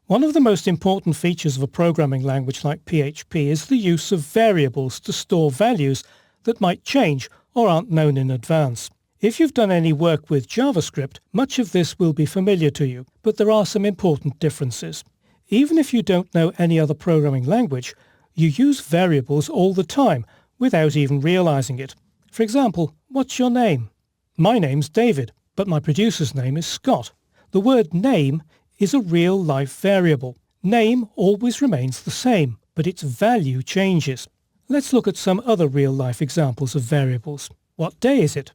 One of the most important features of a programming language like PHP is the use of variables to store values that might change or aren't known in advance. If you've done any work with JavaScript, much of this will be familiar to you, but there are some important differences. Even if you don't know any other programming language, you use variables all the time without even realizing it. For example, what's your name? My name's David, but my producer's name is Scott. The word name is a real-life variable. Name always remains the same, but its value changes. Let's look at some other real-life examples of variables. What day is it?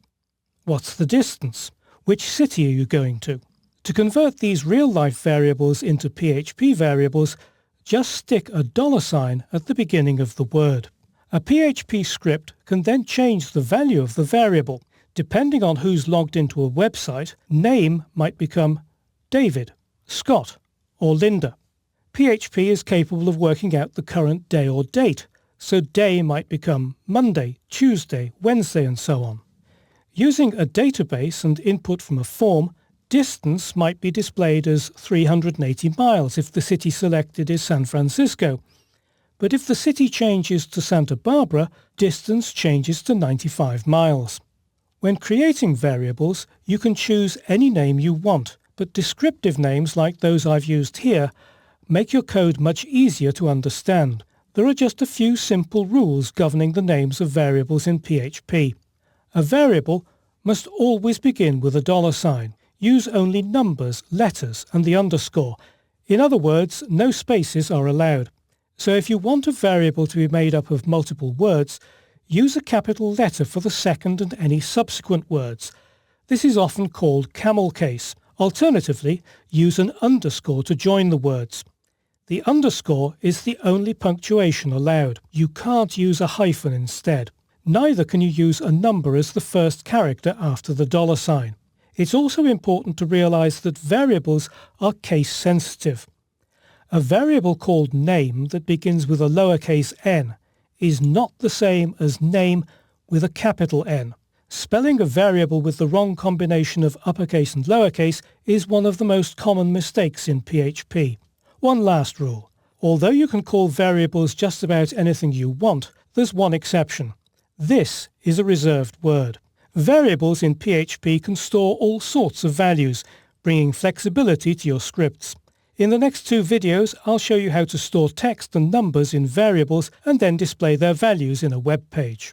What's the distance? Which city are you going to? To convert these real-life variables into PHP variables, just stick a $sign at the beginning of the word. A PHP script can then change the value of the variable. Depending on who's logged into a website, name might become David, Scott, or Linda. PHP is capable of working out the current day or date, so day might become Monday, Tuesday, Wednesday, and so on. Using a database and input from a form, distance might be displayed as 380 miles if the city selected is San Francisco. But if the city changes to Santa Barbara, distance changes to 95 miles. When creating variables, you can choose any name you want, but descriptive names like those I've used here make your code much easier to understand. There are just a few simple rules governing the names of variables in PHP. A variable must always begin with a $sign. Use only numbers, letters, and the underscore. In other words, no spaces are allowed. So if you want a variable to be made up of multiple words, use a capital letter for the second and any subsequent words. This is often called camel case. Alternatively, use an underscore to join the words. The underscore is the only punctuation allowed. You can't use a hyphen instead. Neither can you use a number as the first character after the $sign. It's also important to realize that variables are case sensitive. A variable called name that begins with a lowercase n is not the same as name with a capital N. Spelling a variable with the wrong combination of uppercase and lowercase is one of the most common mistakes in PHP. One last rule. Although you can call variables just about anything you want, there's one exception. This is a reserved word. Variables in PHP can store all sorts of values, bringing flexibility to your scripts. In the next two videos, I'll show you how to store text and numbers in variables and then display their values in a web page.